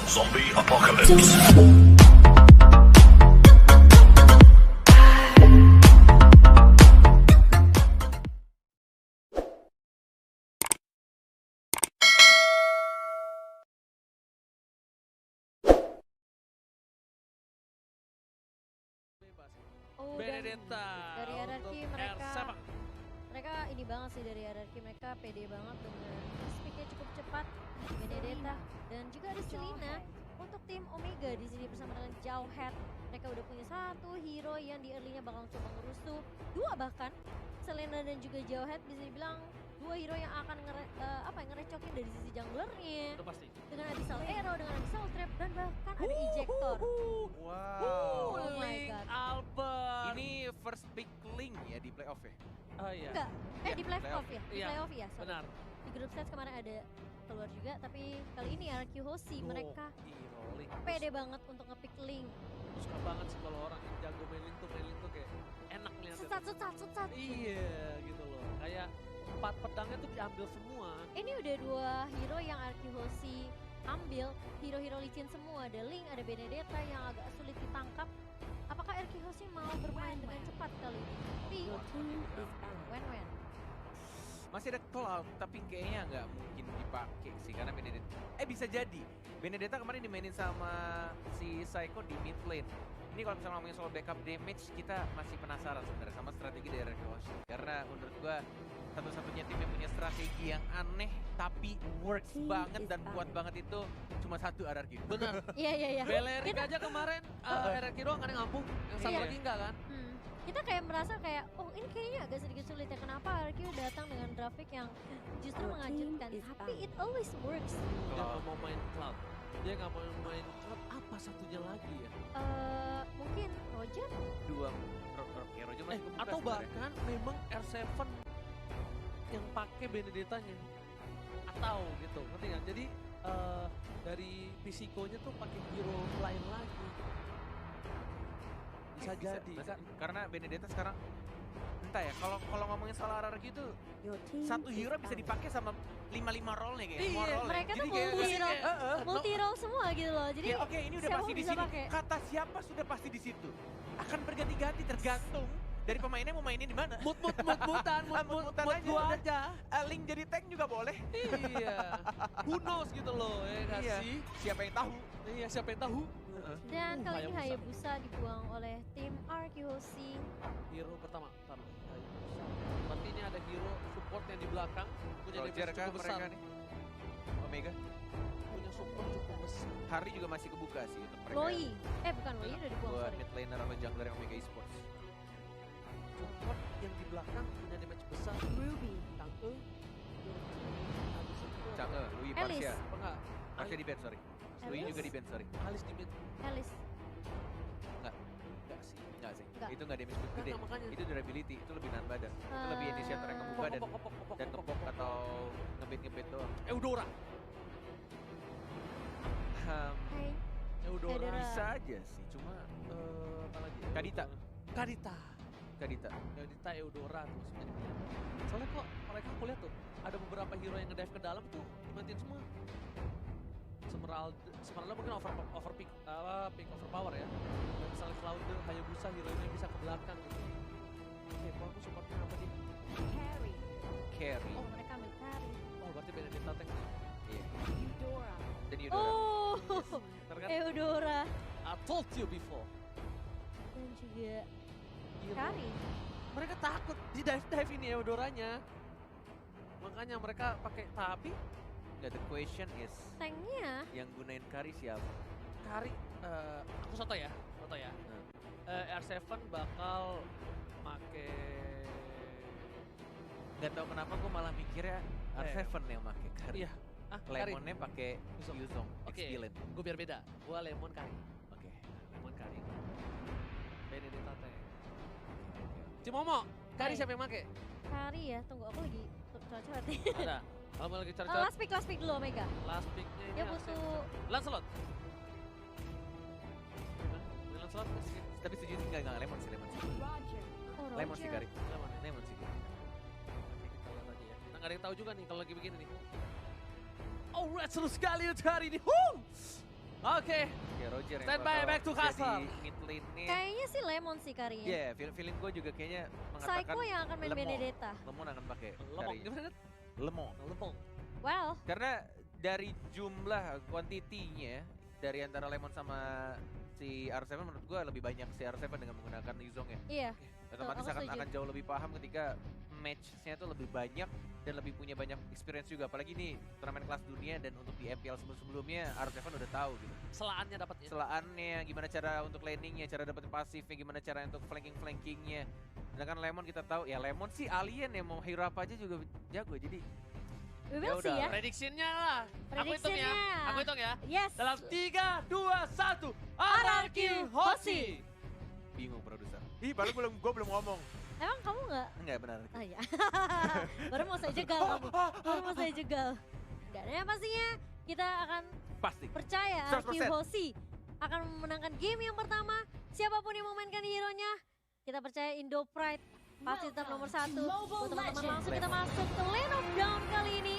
Zombie Apocalypse. Oh, dan Benedetta dari hierarki untuk mereka ini banget sih, dari hierarki mereka pede banget dengan speednya cukup cepat. Benedetta dan juga ada Selena untuk tim Omega di sini bersama dengan Jawhead. Mereka udah punya satu hero yang di early-nya bakal coba ngerusuh, dua bahkan Selena dan juga Jawhead bisa dibilang dua hero yang akan ngerecokin dari sisi junglernya Udah pasti. dengan Abyssal Arrow, dengan Abyssal Trap, dan bahkan ada Ejector. Wow. Oh my Link God. Albert. Ini first big link ya di playoff ya? Oh iya. Enggak, Iya, di playoff ya, di Iya, playoff ya, sorry. Benar. Di grup stage kemarin ada keluar juga, tapi kali ini RQ Hoshi mereka Gila, Link. pede banget untuk ngepick Link. Suka banget sih kalau orang yang jago main Link tuh kayak enak lihatnya. Sesat. Iya gitu loh. Kayak 4 pedangnya tuh diambil semua. Ini udah dua hero yang RQ Hoshi ambil, hero-hero licin semua. Ada Link, ada Benedetta yang agak sulit ditangkap. Apakah RQ Hoshi mau bermain dengan cepat kali ini? Tapi when. Masih ada Cloud, tapi kayaknya nggak mungkin dipakai sih karena Benedetta. Bisa jadi. Benedetta kemarin dimainin sama si Psycho di mid lane. Ini kalau misalnya ngomongin soal backup damage, kita masih penasaran sebenarnya sama strategi dari RQ Hoshi. Karena menurut gua satu-satunya tim yang punya strategi yang aneh tapi works banget dan kuat banget itu cuma satu RRQ. Benar. Iya. Belerik Kita- aja kemarin RRQ doang kan yang ngampung. Yang satu Iya. lagi enggak kan? Kita kayak merasa kayak, oh ini kayaknya agak sedikit sulit ya. Kenapa RQ datang dengan grafik yang justru mengejutkan. Tapi it always works. Dia nggak mau main cloud. Dia nggak mau main cloud. Apa satunya lagi ya? Mungkin Roger? Dua Roger masih kebuka Atau sebenarnya. bahkan memang R7 yang pakai Benedettanya. Atau gitu, ngerti nggak? Jadi dari Pisikonya tuh pakai hero lain lagi. Bisa jadi. Karena Benedetta sekarang entah ya, kalau ngomongin soal RRQ itu satu hero bisa dipakai sama 5-5 role nih kayak Iya, semua role. mereka Jadi tuh kayak multi role semua gitu loh. Jadi ya oke, ini udah siapa pasti di bisa sini. pakai. Kata siapa sudah pasti di situ. Akan berganti-ganti tergantung dari pemainnya mau mainin di mana. Mut-mutan Mut-mutan aja gua udah. aja. Link jadi tank juga boleh. Iya. Who knows gitu loh, ya nggak Iya. sih? Siapa yang tahu? Iya, siapa yang tahu? Dan kali ini Hayabusa. Hayabusa dibuang oleh tim RQ Hoshi. Hero pertama, ntar. Berarti ini ada hero support yang di belakang. Punya Roger damage kan cukup besar. mereka nih. Omega. Punya support cukup besar. Hari juga masih kebuka sih untuk mereka. Loi, bukan Loi udah dibuang, Buat sorry. mid laner sama jungler yang Omega Esports. Support yang di belakang punya damage besar. Ruby. Tangke. Cange, Louis Alice. Parsia. Apa enggak? Parsia di band, sorry. Louis Alice? juga di band, sorry. Alice di mid. Alice. Enggak sih. Enggak sih. Enggak. Itu enggak damage gede. Enggak, makanya. Itu durability, itu lebih non badan. Itu lebih initiator yang ngebuka dan kepop atau ngebit doang. Eudora. Hai. Eudora. Eudora. Bisa aja sih, cuma Apa lagi? Kadita. Kadita. Kadita. Kadita Eudora tuh sebenarnya. Soalnya kok mereka aku lihat tuh ada beberapa hero yang ngedive ke dalam tuh dimatiin semua. Semeralda mungkin pick overpower ya. Dan misalnya Cloud, Hayabusa hero ini bisa ke belakang gitu. Oke, kalau aku supportnya apa nih? Carry. Oh, mereka ambil carry. Oh, berarti Benedetta tank. Iya. Eudora. Dan Eudora. Oh, Ntar kan, Eudora. I told you before. Dan juga Hero. carry. Mereka takut di dive ini Eudoranya. Makanya mereka pakai tapi Nggak, the question is Tanknya yang gunain carry siapa? Kari, aku soto ya. R7 bakal make Nggak tahu kenapa gue malah mikirnya R7 yang pakai carry. iya. Kari. Lemonnya pakai Yuzong. Yuzong, Oke, X-Villain. gue biar beda. Gue lemon kari. Oke. Lemon kari. Benedetta teh. Cimomo, kari Hai. siapa yang make? carry ya. Tunggu aku lagi coret-coret nih. Ada. Kamu lagi Oh, cari-cari last pick dulu Omega. last picknya ini. Dia R7. butuh Lancelot. Lancelot. Tapi setuju sih nggak lemon sih. Oh, Lemon sih Roger. carry. Lemon sih. Oke, kita lihat aja ya. Kita nggak ada yang tahu juga nih kalau lagi begini nih. Oh, red seru sekali untuk hari ini. Oke, Ya Roger yang Stand by, bakal back to jadi castle. mid lane-nya. Kayaknya sih Lemon sih karinya. Iya, feeling gue juga kayaknya mengatakan Psycho yang akan main Lemon. Benedetta. Lemon akan pakai lemong karinya. gimana? Net? Lemon. Lemong. Well, Karena dari jumlah kuantitinya dari antara Lemon sama si R7 menurut gue lebih banyak si R7 dengan menggunakan Yuzong ya. iya. Otomatis aku akan, setuju. akan jauh lebih paham ketika match-nya tuh lebih banyak dan lebih punya banyak experience juga. Apalagi nih turnamen kelas dunia dan untuk di MPL sebelum-sebelumnya R7 udah tahu gitu. Selaannya dapat ya. Selaannya, gimana cara untuk landingnya, cara dapetin pasifnya, gimana cara untuk flanking-flankingnya. Sedangkan Lemon kita tahu, ya Lemon sih alien ya, mau hero apa aja juga jago. Jadi We will see udah. ya. Prediksinya lah. Aku hitung ya. Prediksinya. Aku hitung ya. Yes. Dalam 3, 2, 1. RRQ Hoshi. bingung produser. Ih, baru gue belum ngomong. Emang kamu nggak? Enggak benar. Oh iya. Baru mau saya jegal kamu. Baru mau saya jegal. Enggak, dan yang pastinya kita akan Pasti. percaya 100%. RQ Hoshi akan memenangkan game yang pertama. Siapapun yang memainkan hero-nya, kita percaya Indo Pride pasti tetap nomor 1. Buat teman-teman langsung kita masuk ke Lane of Dawn kali ini,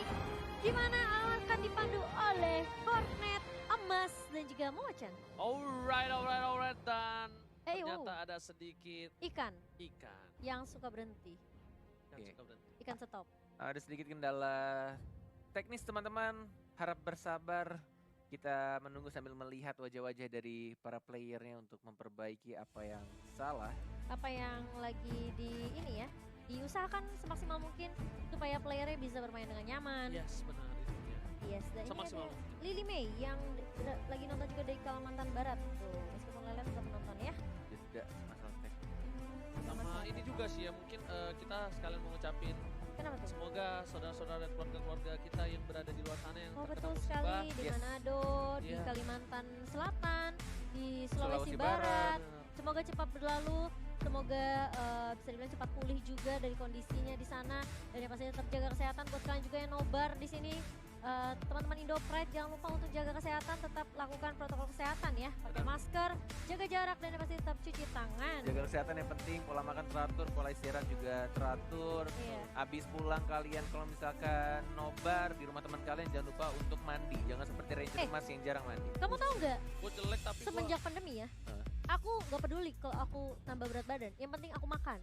di mana akan dipandu oleh Hornet, Emas, dan juga Mochan. Alright. Dan ternyata wow. ada sedikit Ikan ikan yang suka berhenti, yang Oke. suka berhenti. ikan stop. Ada sedikit kendala teknis teman-teman. Harap bersabar. Kita menunggu sambil melihat wajah-wajah dari para playernya untuk memperbaiki apa yang salah. Apa yang lagi di ini ya, diusahakan semaksimal mungkin supaya playernya bisa bermain dengan nyaman. Yes, benar itu dia. Yes, dan ini Semaksimal ada mungkin. Lily May yang lagi nonton juga dari Kalimantan Barat tuh. Meskipun Lele tetap menonton ya. Jeda masalah teknis. Sama ini juga sih ya, mungkin kita sekalian mau ngucapin Kenapa tuh? semoga saudara-saudara dan keluarga-keluarga kita yang berada di luar sana yang Oh terkena betul musibah. sekali di Yes. Manado, di Iya. Kalimantan Selatan, di Sulawesi Sulawesi Barat. Benar. Semoga cepat berlalu, semoga bisa dibilang cepat pulih juga dari kondisinya di sana, dan yang pastinya tetap jaga kesehatan buat kalian juga yang nobar di sini. Teman-teman Indo Pride jangan lupa untuk jaga kesehatan, tetap lakukan protokol kesehatan ya, pakai Benar. masker, jaga jarak, dan yang pasti tetap cuci tangan. Jaga kesehatan yang penting, pola makan teratur, pola istirahat juga teratur. Iya. Abis pulang kalian kalau misalkan nobar di rumah teman kalian jangan lupa untuk mandi. Jangan seperti Ranger Emas yang jarang mandi. Kamu tahu nggak, Gue jelek tapi gue semenjak pandemi ya, Hah? aku nggak peduli kalau aku nambah berat badan, yang penting aku makan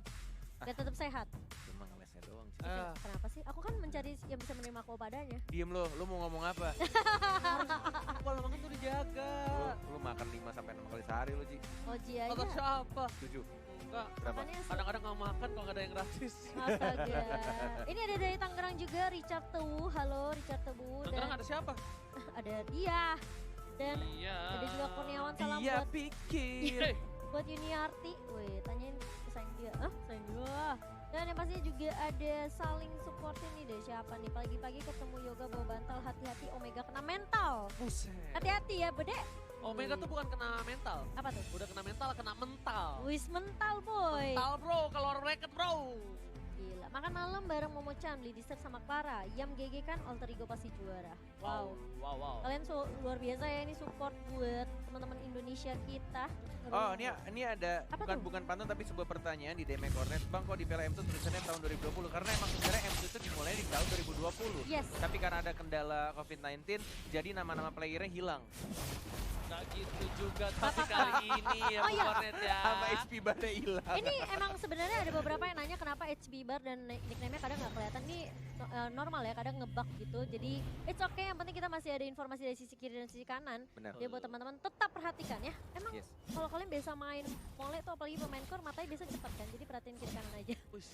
dan tetap sehat. Cuma ngelesnya doang sih. Kenapa sih? Aku kan mencari yang bisa menerima aku padanya. Diem lu mau ngomong apa? pola makan tuh dijaga. Lu makan 5 sampai 6 kali sehari lu, Ji. Oji Kata aja. siapa? 7. Enggak. Berapa? Makannya Kadang-kadang nggak makan kalau nggak ada yang gratis. Astaga. Ini ada dari Tangerang juga, Richard Tewu. Halo Richard Tewu. Tangerang Dan ada siapa? ada dia. Dan Iya. ada juga Kurniawan, salam Dia buat pikir. Hey, buat Yuniarti. Wih, tanyain sayang dia. Sayang dia. Dan yang pastinya juga ada saling support ini deh, siapa nih? Pagi-pagi ketemu yoga bawa bantal, hati-hati Omega kena mental. buset. Hati-hati ya, Bede. Omega tuh bukan kena mental. Apa tuh? Udah kena mental, kena mental. Wis mental boy. Mental bro, kalau racket bro. Gila, makan malam bareng Momo Chan, beli dessert sama Clara. Yam GG kan alter ego pasti juara. Wow. Wow. Kalian luar biasa ya, ini support buat teman-teman Indonesia kita. Oh, ini ada Apa bukan tuh? bukan pantun tapi sebuah pertanyaan di DM Cornet. Bang, kok di Piala M2 tulisannya tahun 2020? Karena emang sebenarnya M2 itu dimulai di tahun 2020. Yes. Tapi karena ada kendala COVID-19, jadi nama-nama playernya hilang. Nggak gitu juga, tapi kali ini ya Oh, iya. Cornet ya. Sama HP barnya hilang. Ini emang sebenarnya ada beberapa yang nanya kenapa HB bar dan nickname-nya kadang nggak kelihatan. Ini normal ya, kadang ngebug gitu. Jadi it's okay, yang penting kita masih ada informasi dari sisi kiri dan sisi kanan. Benar. Ya buat teman-teman tetap perhatikan ya. Emang Yes. kalau kalian biasa main mole tuh apalagi pemain core, matanya biasa cepat kan. Jadi perhatiin kiri kanan aja. Wih,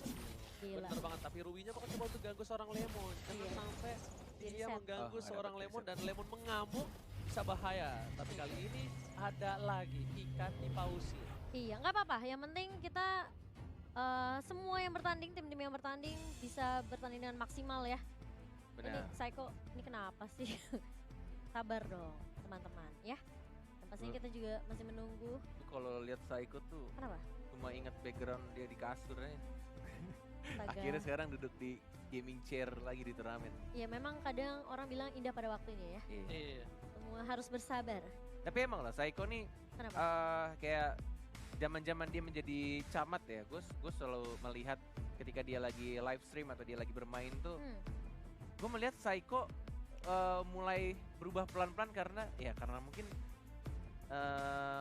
Gila. bener banget. Tapi Rubinya bakal coba untuk ganggu seorang Lemon. Jangan Iya. sampai Jadi dia set. mengganggu Oh, ada seorang pakai Lemon set. dan Lemon mengamuk, bisa bahaya. Tapi kali ini ada lagi ikan di pausi. Iya, nggak apa-apa. Yang penting kita semua yang bertanding, tim-tim yang bertanding bisa bertanding dengan maksimal ya. Ini Benar. Psycho, ini kenapa sih? Sabar dong teman-teman ya. Dan pastinya kita juga masih menunggu. Lu kalau lihat Psycho tuh Kenapa? cuma ingat background dia di kasur aja. Astaga. Akhirnya sekarang duduk di gaming chair lagi di turnamen. Ya memang kadang orang bilang indah pada waktunya ya. Iya. Iya. Semua harus bersabar. Tapi emang lah Psycho nih Kenapa? kayak zaman-zaman dia menjadi camat ya. Gue selalu melihat ketika dia lagi live stream atau dia lagi bermain tuh, gue melihat Psycho mulai berubah pelan-pelan karena mungkin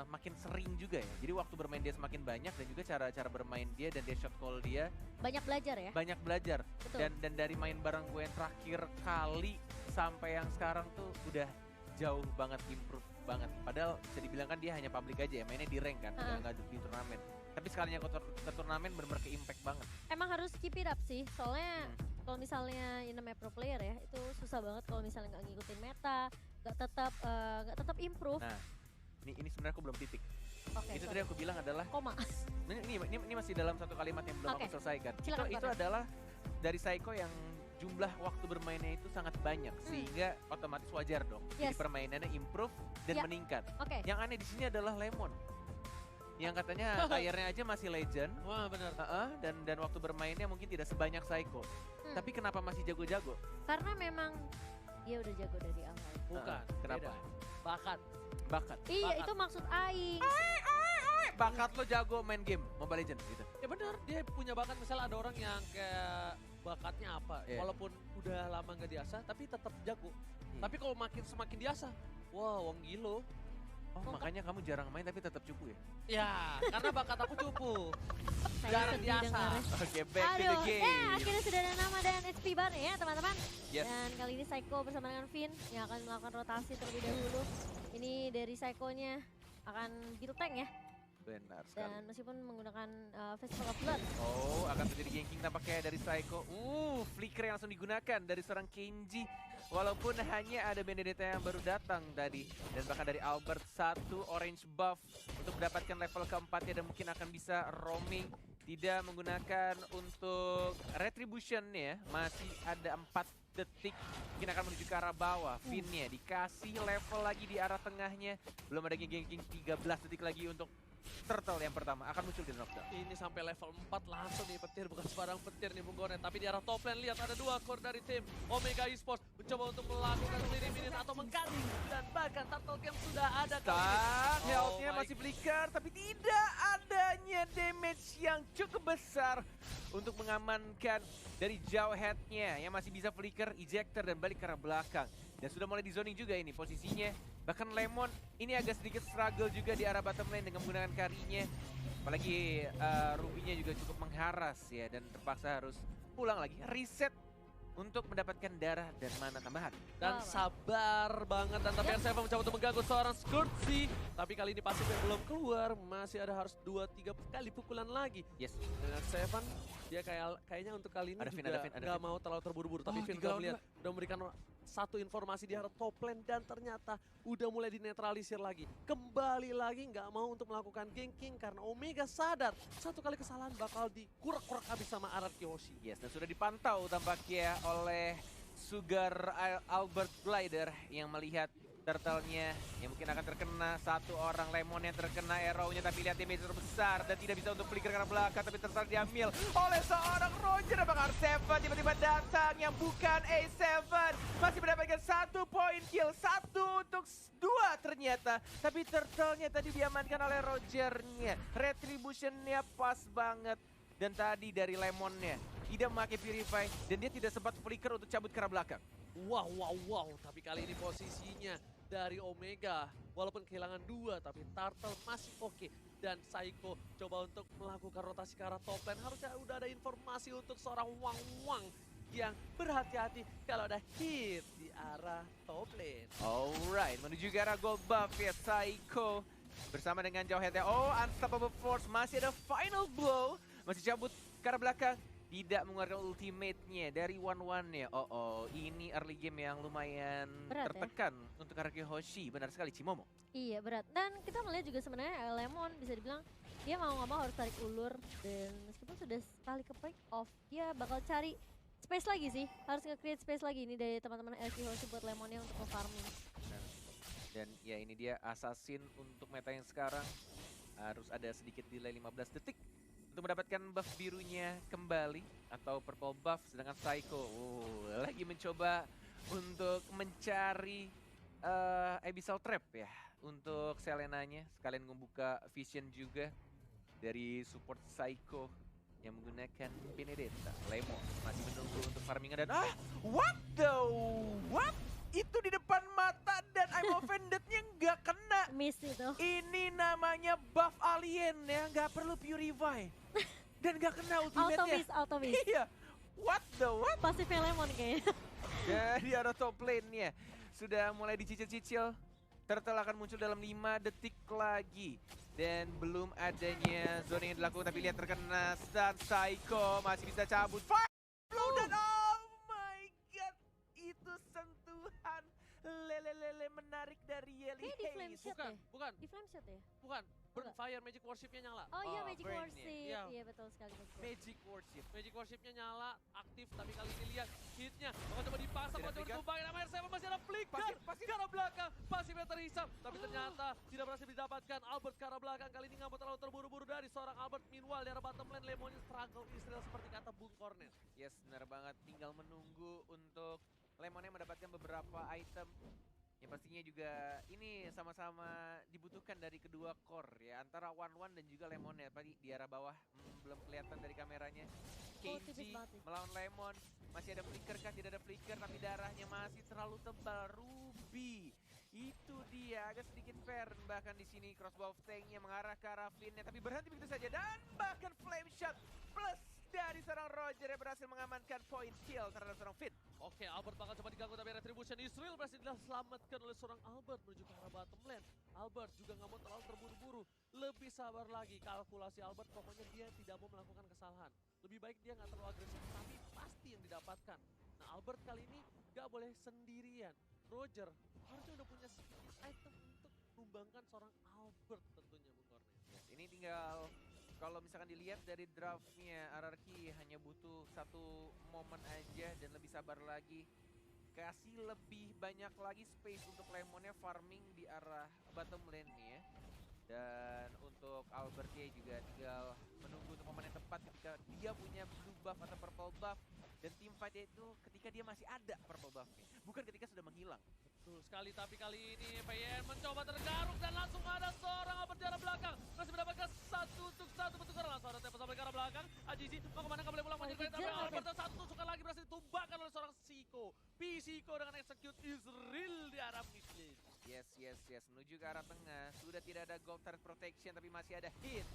makin sering juga ya. Jadi waktu bermain dia semakin banyak dan juga cara-cara bermain dia dan dia shot call dia Banyak belajar ya. banyak belajar. Betul. Dan dari main bareng gue yang terakhir kali sampai yang sekarang tuh udah jauh banget, improve banget. Padahal bisa dibilang kan dia hanya public aja ya, mainnya di rank kan, nggak di turnamen. Tapi sekalinya ke turnamen bener-bener ke impact banget. Emang harus keep it up sih, soalnya kalau misalnya ini namanya pro player ya, itu susah banget kalau misalnya nggak ngikutin meta, nggak tetap improve. Nah, ini sebenarnya aku belum titik. Oke, Itu sorry. tadi aku bilang adalah Koma. ini masih dalam satu kalimat yang belum Oke. aku selesaikan. Silakan, Itu Connor. adalah dari Saiko yang jumlah waktu bermainnya itu sangat banyak sehingga otomatis wajar dong. Jadi Yes. permainannya improve dan Ya. meningkat. Oke. Yang aneh di sini adalah Lemon. Yang katanya layarnya aja masih legend. Wah benar. Dan waktu bermainnya mungkin tidak sebanyak Saiko. Tapi kenapa masih jago-jago? Karena memang dia udah jago dari awal. Bukan. Kenapa? beda. Bakat. Bakat. Iya, Bakat. itu maksud Aing. Bakat lo jago main game Mobile Legends gitu. Ya benar, dia punya bakat. Misalnya ada orang yang kayak bakatnya apa, Iya. walaupun udah lama nggak diasah, tapi tetap jago. Iya. Tapi kalau semakin diasah, wah wong gilo. Oh, makanya kamu jarang main tapi tetap cupu ya? Ya, karena bakat aku cupu. Saya Jarang sedih diasah. dengarnya. Oke, back to the Aduh, game. akhirnya sudah ada nama dan SP bar ya teman-teman. Yes. Dan kali ini Psycho bersama dengan Vin yang akan melakukan rotasi terlebih dahulu. Ini dari Psycho-nya akan build tank ya. Benar sekali. Dan meskipun menggunakan Festival of Blood. Oh, akan terjadi ganking tampaknya dari Saiko. Flicker yang langsung digunakan dari seorang Kenji. Walaupun hanya ada Benedetta yang baru datang tadi. Dan bahkan dari Albert satu orange buff untuk mendapatkan level keempatnya dan mungkin akan bisa roaming. Tidak menggunakan untuk retribution ya. Masih ada 4 detik. Mungkin akan menuju ke arah bawah. Finnya dikasih level lagi di arah tengahnya. Belum ada ganking 13 detik lagi untuk Turtle yang pertama akan muncul di knockdown. Ini sampai level 4 langsung nih petir, bukan sembarang petir nih Bung Gonen. Tapi di arah top lane lihat ada 2 core dari tim Omega Esports mencoba untuk melakukan clearing minute atau mengganti. Dan bahkan Turtle Camp sudah ada kali ini. Tak, health-nya my masih flicker, tapi tidak adanya damage yang cukup besar untuk mengamankan dari jauh head-nya yang masih bisa flicker, ejector, dan balik ke arah belakang. Dan sudah mulai di zoning juga ini posisinya. Bahkan Lemon ini agak sedikit struggle juga di arah bottom lane dengan menggunakan karinya. Apalagi Ruby-nya juga cukup mengharas ya dan terpaksa harus pulang lagi. Reset untuk mendapatkan darah dan mana tambahan. Dan sabar banget dan tapi R7 mencoba untuk mengganggu seorang Scourge. Tapi kali ini pasifnya belum keluar, masih ada harus 2-3 kali pukulan lagi. Yes. Dan R7 dia kayaknya untuk kali ini Ada Vin, juga ada Vin, ada nggak Vin. mau terlalu terburu-buru. Tapi Oh, Vin 3 udah lawan melihat, udah memberikan satu informasi di arah top lane dan ternyata udah mulai dinetralisir lagi. Kembali lagi nggak mau untuk melakukan ganking karena Omega sadar satu kali kesalahan bakal dikurak-kurak habis sama Araki Hoshi. Yes, dan sudah dipantau tampaknya oleh Sugar Albert Glider yang melihat turtle-nya yang mungkin akan terkena satu orang. Lemon yang terkena arrow-nya tapi lihat damage terbesar dan tidak bisa untuk flicker karena belakang tapi turtle diambil oleh seorang Roger. Apakah R7 tiba-tiba datang yang bukan A7 masih mendapatkan 1 poin kill, 1 untuk 2 ternyata, tapi turtle-nya tadi diamankan oleh Roger-nya. Retribution-nya pas banget. Dan tadi dari Lemon-nya tidak memakai Purify dan dia tidak sempat flicker untuk cabut ke arah belakang. Wow. Tapi kali ini posisinya dari Omega. Walaupun kehilangan 2, tapi Turtle masih oke. Dan Saiko coba untuk melakukan rotasi ke arah top lane. Harusnya udah ada informasi untuk seorang Wang yang berhati-hati kalau ada hit di arah top lane. Alright, menuju ke arah gold buff ya Saiko. Bersama dengan jauh headnya. Oh, Unstoppable Force masih ada final blow. Masih cabut ke arah belakang. Tidak mengeluarkan ultimate-nya dari one-one-nya. Ini early game yang lumayan Berat, tertekan untuk Araki Hoshi. Benar sekali, Cimomo. Iya berat. Dan kita melihat juga sebenarnya Lemon bisa dibilang dia mau nggak mau harus tarik ulur. Dan meskipun sudah sekali ke break off, dia bakal cari space lagi sih. Harus nge-create space lagi ini dari teman-teman LC Hoshi buat Lemonnya untuk farming. Dan ya ini dia assassin untuk meta yang sekarang. Harus ada sedikit delay 15 detik untuk mendapatkan buff birunya kembali atau purple buff, sedangkan Saiko lagi mencoba untuk mencari Abyssal Trap ya untuk Selenanya, sekalian membuka vision juga dari support Saiko yang menggunakan Benedetta. Lemon masih menunggu untuk farmingan dan what? Itu di depan mata dan I'm offended-nya nggak kena. Mist itu. Ini namanya buff alien ya, nggak perlu purify. Dan nggak kena ultimate-nya. Auto Mist. Iya, what the what? Pasifnya Lemon kayaknya. Dari arah top lane-nya sudah mulai dicicil-cicil. Turtle akan muncul dalam 5 detik lagi. Dan belum adanya zona yang dilakukan, tapi lihat terkena stun. Psycho masih bisa cabut. Fire Blow dan oh my god, itu sentuhan lele-lele menarik dari Yeli Kayak di flame Haze. shot Bukan, ya? bukan, Di flame shot ya? bukan. Burn Enggak. Fire Magic Worship-nya nyala. Oh iya Oh, Magic Brain Worship. Iya. Iya betul sekali. Magic Worship. Magic Worship-nya nyala, aktif, tapi kali ini lihat hit-nya. Bakal coba dipasang, Masih ada bakal coba flicker? ditumbangin sama R7, masih ada flicker. Pasif. Ke arah belakang, pasifnya terhisap. Tapi ternyata tidak berhasil didapatkan. Albert ke arah belakang, kali ini nggak mau terlalu terburu-buru dari seorang Albert. Meanwhile, di arah bottom lane, Lemonnya struggle Israel seperti kata Bung Cornet. Yes, benar banget. Tinggal menunggu untuk Lemonnya mendapatkan beberapa item. Yang pastinya juga ini sama-sama dibutuhkan dari kedua core ya. Antara One dan juga Lemonnya. Tadi di arah bawah belum kelihatan dari kameranya. tipis KG banget nih. melawan Lemon. Masih ada flicker kah? Tidak ada flicker, tapi darahnya masih terlalu tebal. Ruby. Itu dia, agak sedikit fair. Bahkan di sini crossbow tanknya mengarah ke arah Finn-nya. Tapi berhenti begitu saja. Dan bahkan flame shot plus dari seorang Roger yang berhasil mengamankan point kill terhadap seorang Finn. Oke, Albert bakal coba diganggu tapi Retribution Israel berhasil diselamatkan oleh seorang Albert menuju ke arah bottom lane. Albert juga nggak mau terlalu terburu-buru, lebih sabar lagi. Kalkulasi Albert pokoknya dia tidak mau melakukan kesalahan. Lebih baik dia nggak terlalu agresif, tapi pasti yang didapatkan. Nah, Albert kali ini nggak boleh sendirian. Roger harusnya udah punya sedikit item untuk menumbangkan seorang Albert tentunya, Bung Kornet. Yes, ini tinggal kalau misalkan dilihat dari draftnya, RRQ hanya butuh satu momen aja dan lebih sabar lagi. Kasih lebih banyak lagi space untuk Lemonnya farming di arah bottom lane nih ya. Dan untuk Albertnya juga tinggal menunggu untuk momen yang tepat ketika dia punya blue buff atau purple buff. Dan team fight itu ketika dia masih ada purple buffnya, bukan ketika sudah menghilang. Betul sekali, tapi kali ini PN mencoba tergaruk dan langsung ada seorang Albert di arah belakang. Masih mendapatkan 1-1 bertukar, langsung ada tempat sampai ke arah belakang. Azizi mau kemana, nggak boleh pulang, masih dikejar, tapi Albert Albert. dan satu tusukan lagi berhasil ditumbangkan oleh seorang Siko. Pisiko dengan execute Israel di arah mid lane. Yes, menuju ke arah tengah. Sudah tidak ada gold turret protection tapi masih ada hit.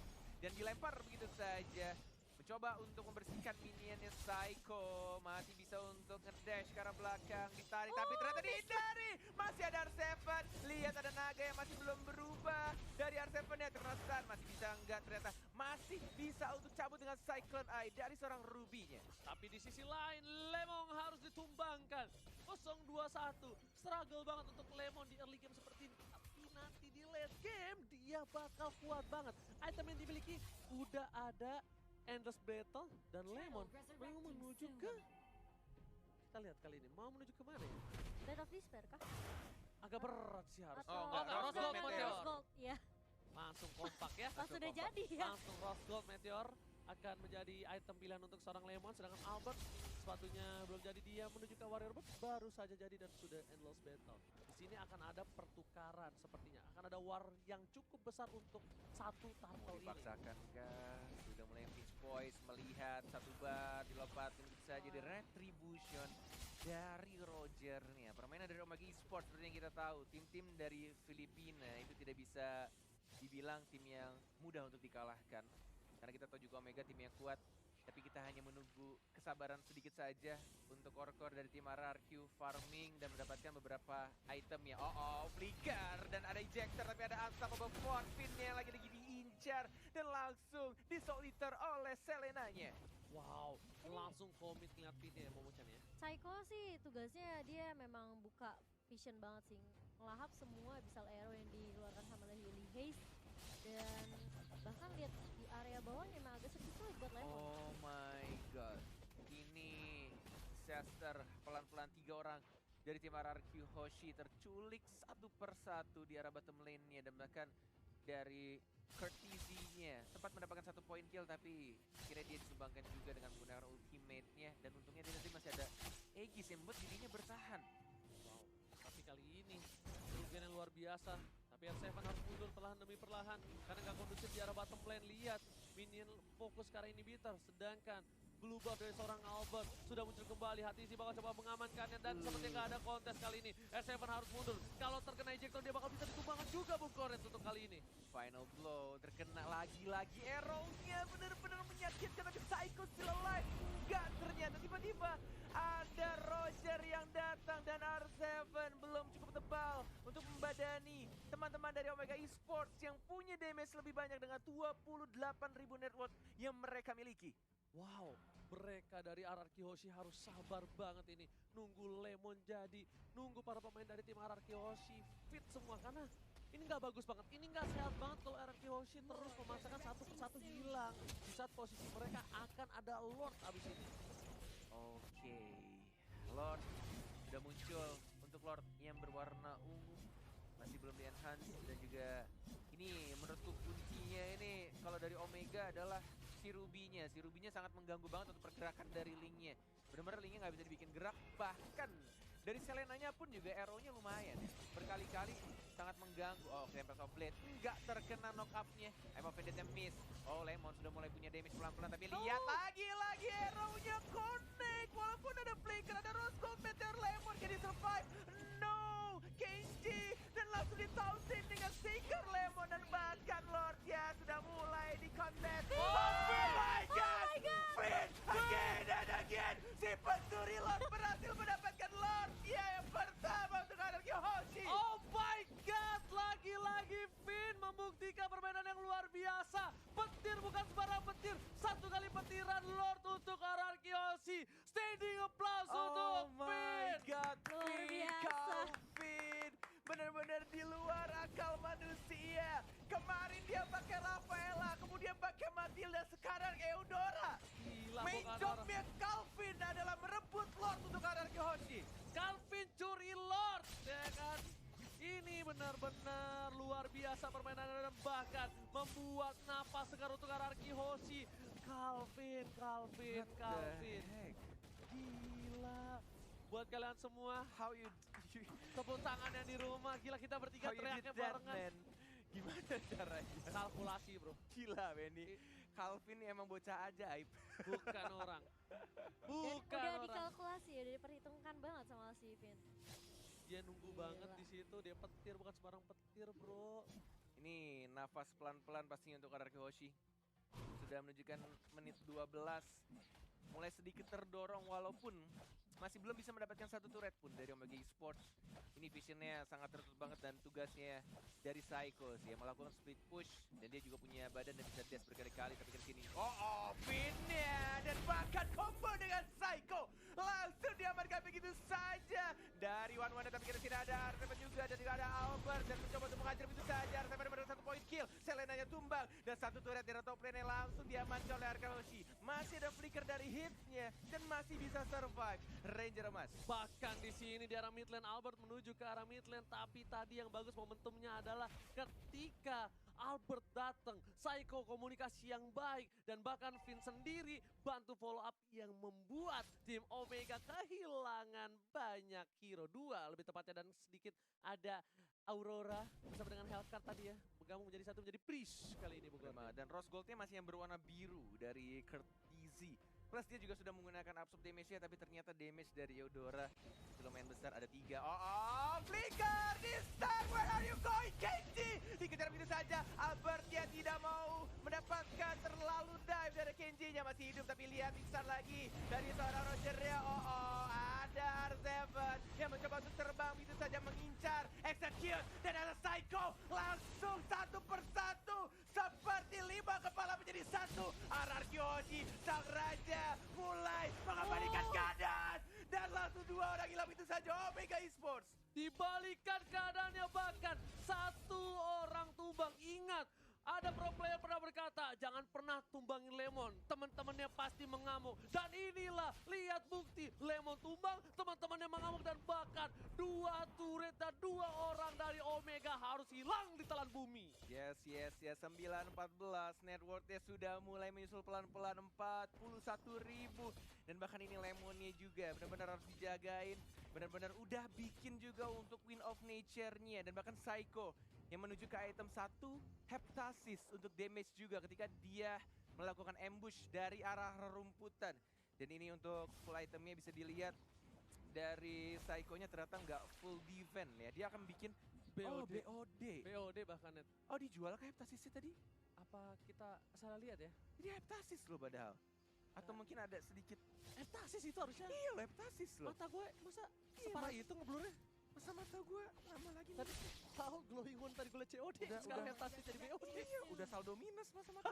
Dan dilempar begitu saja. Mencoba untuk membersihkan minionnya Psycho. Masih bisa untuk ngedash ke arah belakang. Ditarik tapi ternyata dihindari. Masih ada R7. Lihat ada naga yang masih belum berubah. Dari R7-nya terkena stun. Masih bisa enggak ternyata. Masih bisa untuk cabut dengan Cyclone Eye dari seorang Ruby-nya. Tapi di sisi lain, Lemon harus ditumbangkan. 0-2-1. Struggle banget untuk Lemon di early game seperti ini. Tapi nanti di late game, dia bakal kuat banget. Item yang dimiliki udah ada Endless Battle dan Lemon mau menuju ke... Kita lihat kali ini, mau menuju ke mana ya? Blade of Despair kah? Agak berat sih harus. Atau enggak, Rose Gold Meteor. Meteor. Rose Gold, iya. Langsung kompak ya. Langsung udah kompak. jadi ya. Langsung Rose Gold Meteor akan menjadi item pilihan untuk seorang Lemon. Sedangkan Albert sepatunya belum jadi, dia menuju ke Warrior Bird baru saja jadi dan sudah Endless Battle. Di sini akan ada pertukaran sepertinya. Akan ada war yang cukup besar untuk satu turtle ini. Dipaksakan sudah mulai pitch poise, melihat satu bar dilompatin bisa jadi retribution dari Roger nih ya. Permainan dari Omega Esports seperti yang kita tahu, tim-tim dari Filipina itu tidak bisa dibilang tim yang mudah untuk dikalahkan. Karena kita tahu juga Omega tim yang kuat, tapi kita hanya menunggu kesabaran sedikit saja untuk core-core dari tim RRQ farming dan mendapatkan beberapa item ya. Flicker dan ada ejector tapi ada unstoppable Finn-nya lagi diincar dan langsung disoliter oleh Selenanya. Wow, langsung komit ngeliat pinnya ya Momochan ya. Psycho sih tugasnya dia memang buka vision banget sih. Ngelahap semua Abyssal Arrow yang dikeluarkan sama Lily Haze. Dan bahkan lihat di area bawah memang agak sedikit sulit buat Lemon. Oh my god. Ini disaster pelan-pelan 3 orang dari tim RRQ Hoshi terculik satu persatu di arah bottom lane-nya dan bahkan dari Courtesy-nya sempat mendapatkan 1 point kill tapi akhirnya dia disumbangkan juga dengan menggunakan ultimate-nya dan untungnya dia nanti masih ada Aegis yang membuat dirinya bertahan. Wow, tapi kali ini kerugian yang luar biasa. Tapi R7 harus mundur perlahan demi perlahan karena nggak kondusif di arah bottom lane. Lihat, minion fokus ke arah inhibitor, sedangkan blue buff dari seorang Albert sudah muncul kembali. Hati bakal coba mengamankannya dan sepertinya nggak ada kontes kali ini. S7 harus mundur. Kalau terkena ejector dia bakal bisa ditumbangkan juga Bung Koret untuk kali ini. Final blow, terkena lagi-lagi arrow-nya, benar-benar menyakitkan, tapi Psycho still alive. Enggak, ternyata tiba-tiba ada Roger yang datang dan R7 belum cukup tebal untuk membadani teman-teman dari Omega Esports yang punya damage lebih banyak dengan 28.000 net worth yang mereka miliki. Wow, mereka dari RRQ Hoshi harus sabar banget ini. Nunggu Lemon jadi, nunggu para pemain dari tim RRQ Hoshi fit semua. Karena ini nggak bagus banget, ini nggak sehat banget kalau RRQ Hoshi terus memaksakan satu persatu hilang. Di saat posisi mereka akan ada Lord abis ini. Oke, Lord sudah muncul untuk Lord yang berwarna ungu. Masih belum di enhance dan juga ini menurutku kuncinya ini kalau dari Omega adalah si Ruby-nya. Si Ruby-nya sangat mengganggu banget untuk pergerakan dari Link-nya. Benar-benar Link-nya nggak bisa dibikin gerak, bahkan dari Selena-nya pun juga arrow-nya lumayan. Berkali-kali sangat mengganggu. Oh, Tempest of Blade nggak terkena knock up-nya. I'm offended-nya miss. Oh, Lemon sudah mulai punya damage pelan-pelan, tapi lihat lagi-lagi arrow-nya connect. Walaupun ada flicker, ada rose gold meteor, Lemon jadi survive. No, Kenji dan langsung ditausin dengan Seeker Lemon dan bahkan Lord ya sudah mulai di contest. Oh my god! Finn again and again. Si pencuri Lord berhasil mendapatkan Lord ya yang pertama untuk RRQ Hoshi. Oh my god, lagi-lagi Finn membuktikan permainan yang luar biasa. Petir bukan sembarang petir, satu kali petiran Lord untuk RRQ Hoshi. Standing applause untuk Finn. Oh my god, Luar Finn, biasa. kau Finn. Benar-benar di luar akal manusia. Kemarin dia pakai Rafaela, kemudian pakai Matilda, sekarang Eudora. Gila, Main bukan jobnya Calvin adalah merebut Lord untuk RRQ Hoshi. Calvin curi Lord, ya kan? Ini benar-benar luar biasa permainan dan bahkan membuat napas segar untuk RRQ Hoshi. Calvin. Gila. Buat kalian semua, How you tepuk tangan yang di rumah. Gila, kita bertiga did teriaknya that, barengan. man? Gimana caranya? Kalkulasi bro, Gila, Benny. Calvin ini emang bocah ajaib. bukan orang. Dan Bukan udah orang. dikalkulasi, udah diperhitungkan banget sama si Vin. Dia nunggu Gila. banget di situ, dia petir bukan sembarang petir bro. Ini nafas pelan-pelan pastinya untuk RRQ Hoshi. Sudah menunjukkan menit 12. Mulai sedikit terdorong walaupun masih belum bisa mendapatkan satu turret pun dari Omega Esports. Ini visionnya sangat tertutup banget dan tugasnya dari Psycho sih yang melakukan split push. Dan dia juga punya badan dan bisa dash berkali-kali tapi ke sini. Oh, Finn-nya dan bahkan combo dengan Psycho. Langsung diamankan begitu saja. Dari One tapi ke sini ada Artemis juga dan juga ada Albert dan mencoba untuk mengajar begitu saja. Artemis benar-benar satu point kill. Selenanya tumbang dan satu turret dari top lane langsung diamankan oleh RRQ Hoshi. Masih ada flicker dari hitsnya dan masih bisa survive. Ranger emas. Bahkan di sini di arah mid lane Albert menuju ke arah mid lane, tapi tadi yang bagus momentumnya adalah ketika Albert datang, Psycho komunikasi yang baik dan bahkan Finn sendiri bantu follow up yang membuat tim Omega kehilangan banyak hero, dua lebih tepatnya, dan sedikit ada Aurora bersama dengan Hellcat tadi ya, bergabung menjadi satu menjadi Priest kali ini bukan. Dan rose goldnya masih yang berwarna biru dari Kurt Easy. Plus dia juga sudah menggunakan absorb damage-nya, tapi ternyata damage dari Eudora itu lumayan besar, ada 3. Oh, flicker this time, where are you going, Kenji? Dikejar begitu saja, Albert dia tidak mau mendapatkan terlalu dive dari Kenji-nya, masih hidup, tapi lihat pingsan lagi dari seorang Roger ya. Oh, ada R7 yang mencoba untuk terbang begitu saja mengincar, execute, dan ada Psycho langsung satu persatu seperti 5 kepala menjadi satu. RRQ Hoshi sang raja mulai mengembalikan keadaan dan langsung 2 orang hilang itu saja Omega Esports. Dibalikan keadaannya, bahkan satu orang tumbang. Ingat, ada pro player pernah berkata, jangan pernah tumbangin Lemon, teman-temannya pasti mengamuk. Dan inilah, lihat bukti, Lemon tumbang, teman-temannya mengamuk, dan bahkan 2 turret dan 2 orang dari Omega harus hilang di telan bumi. Yes, 9-14, net worth-nya sudah mulai menyusul pelan-pelan 41.000. Dan bahkan ini Lemonnya juga benar-benar harus dijagain, benar-benar udah bikin juga untuk Win of Nature-nya. Dan bahkan Psycho yang menuju ke item 1, Heptasis untuk damage juga ketika dia melakukan ambush dari arah rerumputan. Dan ini untuk full itemnya bisa dilihat dari Saiko-nya ternyata nggak full defense ya. Dia akan bikin BOD. BOD. BOD bahkan Net. Oh dijual ke Heptasisnya tadi? Apa kita salah lihat ya? Ini Heptasis loh padahal. Atau mungkin ada sedikit, Heptasis itu harusnya. iya loh Heptasis loh. Mata gue masa Iya, separah Mas. itu ngeblurnya? Masa mata gue lama lagi Tadi tahu glowing one tadi gue liat COD, sekarang Heptasis jadi BOD. Iya, udah saldo minus masa mata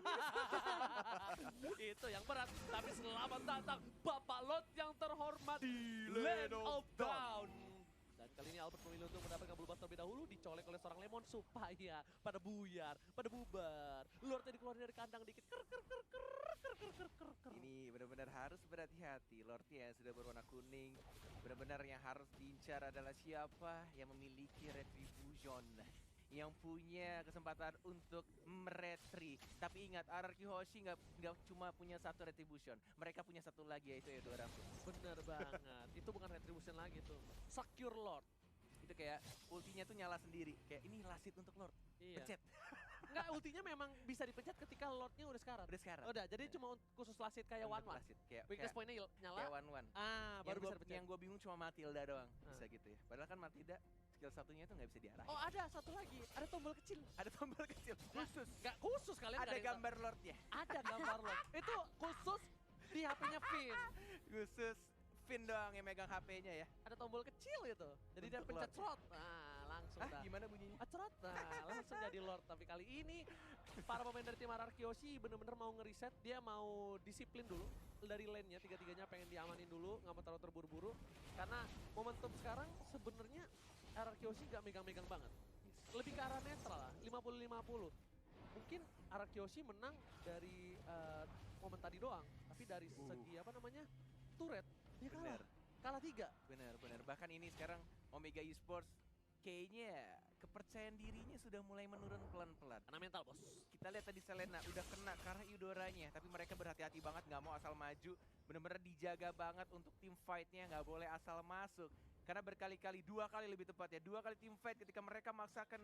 Itu yang berat, tapi selamat datang Bapak Lot yang terhormat Di Land Land of of Dawn. Dan kali ini Albert memilih untuk mendapatkan blue buff terlebih dahulu, dicolek oleh seorang Lemon supaya pada buyar, pada bubar. Lordnya dikeluarin dari kandang dikit. Ini benar-benar harus berhati-hati. Lordnya yang sudah berwarna kuning, benar-benar yang harus diincar adalah siapa yang memiliki retribution, yang punya kesempatan untuk meretri. Tapi ingat, RRQ Hoshi nggak cuma punya satu retribution, mereka punya satu lagi yaitu Eudora. Bener banget, itu bukan retribution lagi tuh, secure Lord. Itu kayak ultinya tuh nyala sendiri, kayak ini lasit untuk Lord. Iya. Pencet. Enggak, ultinya memang bisa dipencet ketika Lordnya udah sekarat. Udah sekarang. Udah, jadi cuma khusus lasit kayak Untuk one-one. lasit, kayak Weakness point-nya nyala. kayak one-one. Baru bisa dipencet. Yang gue bingung cuma Matilda doang Ah. bisa gitu ya. Padahal kan Matilda skill satunya itu nggak bisa diarahin. Oh ada satu lagi, ada tombol kecil. Ada tombol kecil khusus. Nggak khusus kalian. Ada nggak yang gambar Lordnya. tahu. Ada gambar Lord. Itu khusus di HP-nya Finn. Khusus Finn doang yang megang HP-nya ya. Ada tombol kecil itu. Jadi dia Untuk pencet Lord. slot. Nah, langsung Hah, dah. gimana bunyinya? Acrot, nah langsung jadi Lord. Tapi kali ini para pemain dari tim RRQ Hoshi bener-bener mau ngeriset. Dia mau disiplin dulu dari lane-nya. Tiga-tiganya pengen diamanin dulu, nggak mau terlalu terburu-buru. Karena momentum sekarang sebenarnya RRQ Hoshi nggak megang-megang banget. Lebih ke arah netral lah, 50-50. Mungkin RRQ Hoshi menang dari momen tadi doang. Tapi dari segi apa namanya, turret, dia kalah. Bener. Kalah 3. Bener. Bahkan ini sekarang Omega Esports kayaknya kepercayaan dirinya sudah mulai menurun pelan-pelan. Karena mental bos. Kita lihat tadi Selena udah kena karena Eudoranya, tapi mereka berhati-hati banget, nggak mau asal maju, bener-bener dijaga banget untuk tim fight-nya, nggak boleh asal masuk. Karena berkali-kali, 2 kali lebih tepat ya, 2 kali tim fight ketika mereka maksakan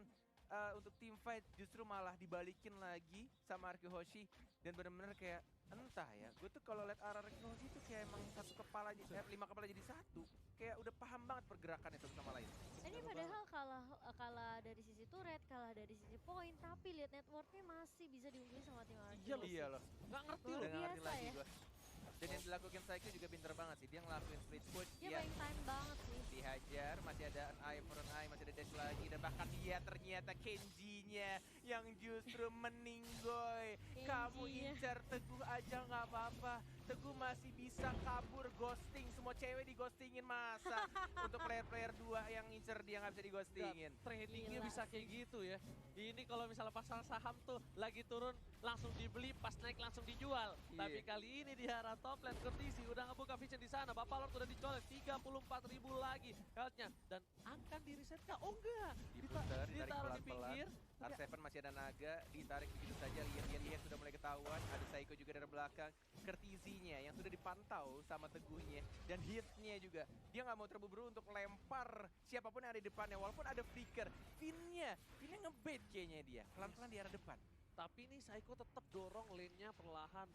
untuk tim fight justru malah dibalikin lagi sama RRQ Hoshi. Dan bener-bener kayak entah ya, gue tuh kalau lihat RRQ Hoshi tuh kayak emang satu kepala, 5 kepala jadi satu. Kayak udah paham banget pergerakannya satu sama lain. Ini padahal kalah dari sisi turret, kalah dari sisi poin, tapi lihat networknya masih bisa diungguli sama tim RRQ. Iya loh. Iya loh. Nggak ngerti Luar loh. Udah ngerti biasa lagi ya. gue. Dan yang dilakukan Saiko juga pinter banget sih. Dia ngelakuin split push. Dia main time banget sih. Dihajar, masih ada an eye for an eye, masih ada dash lagi. Dan bahkan dia ternyata Kenji-nya yang justru meninggoy. Kamu Kenji-nya. incar Teguh aja nggak apa-apa. Teguh masih bisa kabur, ghosting. Semua cewek di-ghostingin masa. Untuk player-player 2 yang incer dia nggak bisa di-ghostingin. Trainingnya Gila bisa kayak gitu ya. Ini kalau misalnya pasar saham tuh lagi turun langsung dibeli, pas naik langsung dijual. Iya. Tapi kali ini di arah top lane Kerdisi udah ngebuka vision di sana. Bapak Lord udah dicolek 34.000 lagi health-nya dan akan di reset kah? Oh enggak. Diputar, ditarik Ditaruh di pelan-pelan. pinggir. R7 masih ada naga, ditarik begitu saja. Lihat sudah mulai ketahuan. Ada Saiko juga dari belakang. Kertizinya yang sudah dipantau sama Teguhnya. Dan hitnya juga. Dia nggak mau terburu-buru untuk lempar siapapun yang ada di depannya. Walaupun ada flicker. Finnya ngebait kayaknya dia. Pelan-pelan di arah depan. Tapi nih Saiko tetap dorong lane-nya perlahan,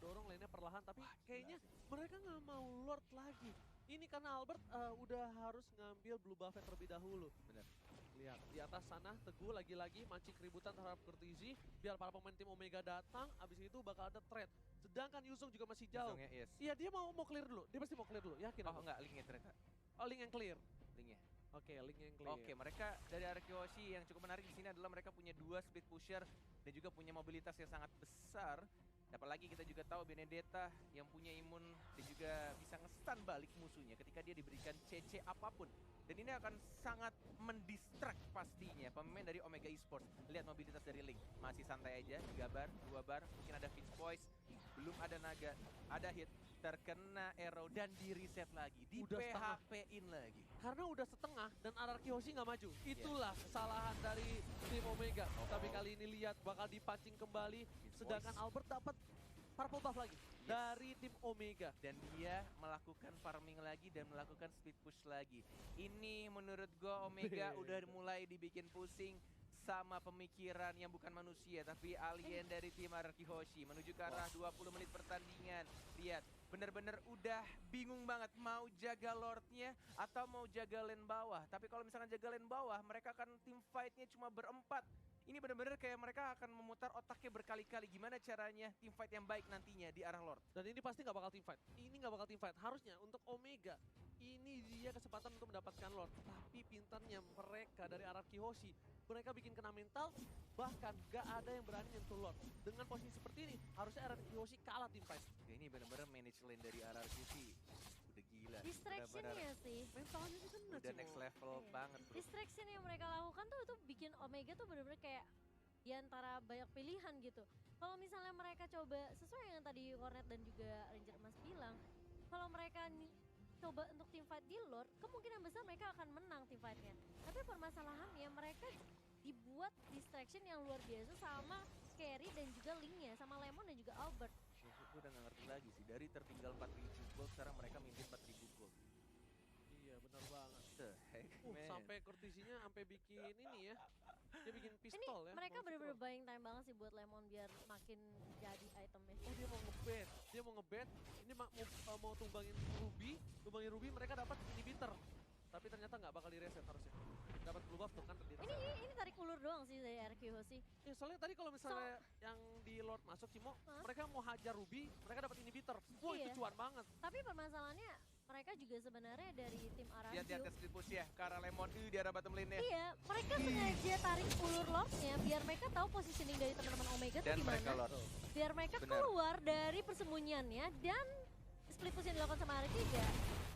tapi kayaknya mereka nggak mau Lord lagi. Ini karena Albert udah harus ngambil blue buff terlebih dahulu. Bener. Lihat di atas sana Teguh lagi-lagi mancing keributan terhadap Kurtizi biar para pemain tim Omega datang, abis itu bakal ada trade. Sedangkan Yusung juga masih jauh. Langsungnya, yes. Iya dia mau clear dulu, dia pasti mau clear dulu, yakin Oh aku? enggak, linknya ternyata. Oh link yang clear. Linknya. Oke, link yang clear. Oke, mereka dari RRQ Hoshi yang cukup menarik di sini adalah mereka punya 2 speed pusher dan juga punya mobilitas yang sangat besar. Apalagi kita juga tahu Benedetta yang punya imun dan juga bisa nge-stun balik musuhnya ketika dia diberikan CC apapun. Dan ini akan sangat mendistract pastinya pemain dari Omega Esports. Lihat mobilitas dari Link, masih santai aja, 3 bar, 2 bar, mungkin ada Finch Voice, belum ada naga, ada hit, terkena arrow dan di reset lagi, di Udah setengah. PHP-in lagi. Karena udah setengah dan RRQ Hoshi nggak maju. Itulah kesalahan dari tim Omega. Tapi kali ini lihat bakal dipancing kembali. Sedangkan Albert dapat purple buff lagi dari tim Omega. Dan dia melakukan farming lagi dan melakukan speed push lagi. Ini menurut gue Omega Beda. udah mulai dibikin pusing. sama pemikiran yang bukan manusia tapi alien dari tim RRQ Hoshi menuju ke arah 20 menit pertandingan. Lihat, bener-bener udah bingung banget mau jaga Lordnya atau mau jaga lane bawah. Tapi kalau misalkan jaga lane bawah, mereka akan tim fightnya cuma berempat. Ini bener-bener kayak mereka akan memutar otaknya berkali-kali gimana caranya tim fight yang baik nantinya di arah Lord. Dan ini pasti nggak bakal team fight. Ini nggak bakal team fight. Harusnya untuk Omega, ini dia kesempatan untuk mendapatkan Lord. Tapi pintarnya mereka dari RRQ Hoshi, mereka bikin kena mental, bahkan gak ada yang berani nyentuh Lord. Dengan posisi seperti ini, harusnya RRQ Hoshi kalah team fight. Ya, ini bener-bener manage lane dari RRQ sih. Udah gila. Distraction-nya sih. Mentalnya sih kena Udah Cimo. next level Iya. banget bro. Distraction yang mereka lakukan tuh bikin Omega tuh bener-bener kayak di antara banyak pilihan gitu. Kalau misalnya mereka coba sesuai yang tadi Cornet dan juga Ranger Mas bilang, kalau mereka coba untuk team fight di Lord, kemungkinan besar mereka akan menang team fightnya. Tapi permasalahannya mereka dibuat distraction yang luar biasa sama Carry dan juga Link-nya, sama Lemon dan juga Albert. Gue udah gak ngerti lagi sih, dari tertinggal 4.000 gold sekarang mereka mimpin 4.000 gold. Iya benar banget. The heck man. Sampai Courtesy-nya sampai bikin ini ya. Dia bikin Ini pistol ya. mereka mau bener-bener pistol. buying time banget sih buat Lemon biar makin jadi itemnya. Oh dia mau ngebet, ini mau tumbangin Ruby, mereka dapat inhibitor. Tapi ternyata nggak bakal di-reset harusnya. Dapat blue buff tuh kan terdiri. Ini tarik ulur doang sih dari RRQ Hoshi. Ya soalnya tadi kalau misalnya yang di Lord masuk Cimo, mereka mau hajar Ruby, mereka dapat inhibitor. Wah Iya. itu cuan banget. Tapi permasalahannya mereka juga sebenarnya dari tim RRQ. Lihat split push ya, ke arah Lemon di arah bottom lane-nya. Iya, mereka sengaja tarik ulur Lordnya biar mereka tahu positioning dari teman-teman Omega tuh Dan mereka gimana. Lord. Biar mereka Benar. keluar dari persembunyiannya dan split push yang dilakukan sama RRQ juga.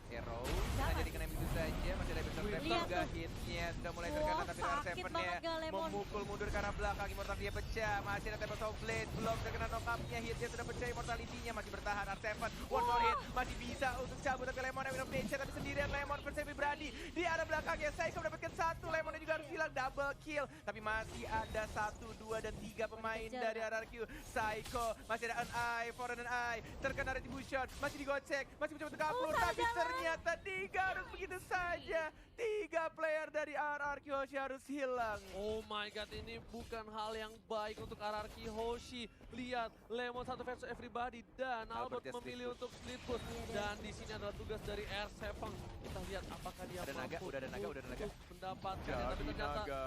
Arrow, Dapat. hanya dikenain begitu saja, masih ada Immortal Raptor, Lihat gak tuh. hitnya, sudah mulai Wah, terkena tapi sakit R7 banget nya gak Lemon. memukul mundur ke arah belakang, Immortal dia pecah, masih ada Tempest of Blade, belum terkena knock-up-nya, hitnya sudah pecah, Immortality-nya masih bertahan, R7, one more hit, masih bisa untuk cabut tapi Lemon yang minum nature, tapi sendirian Lemon versus Brady, di arah belakangnya, Saiko mendapatkan satu, Lemonnya juga harus hilang, double kill, tapi masih ada 1, 2, dan 3 pemain Kejar. dari RRQ, Saiko, masih ada an eye, for an eye, terkena retribution, masih digocek, masih mencoba untuk kabur, tapi salah. ternyata 3 harus begitu saja. 3 player dari RRQ Hoshi harus hilang. Oh my god, ini bukan hal yang baik untuk RRQ Hoshi. Lihat, Lemon satu versus everybody dan Albert Albert ya, memilih split untuk split push. Dan di sini adalah tugas dari R7. Kita lihat apakah dia Ada naga, mampu udah ada naga. untuk mendapatkan. Tapi Jadi ternyata naga.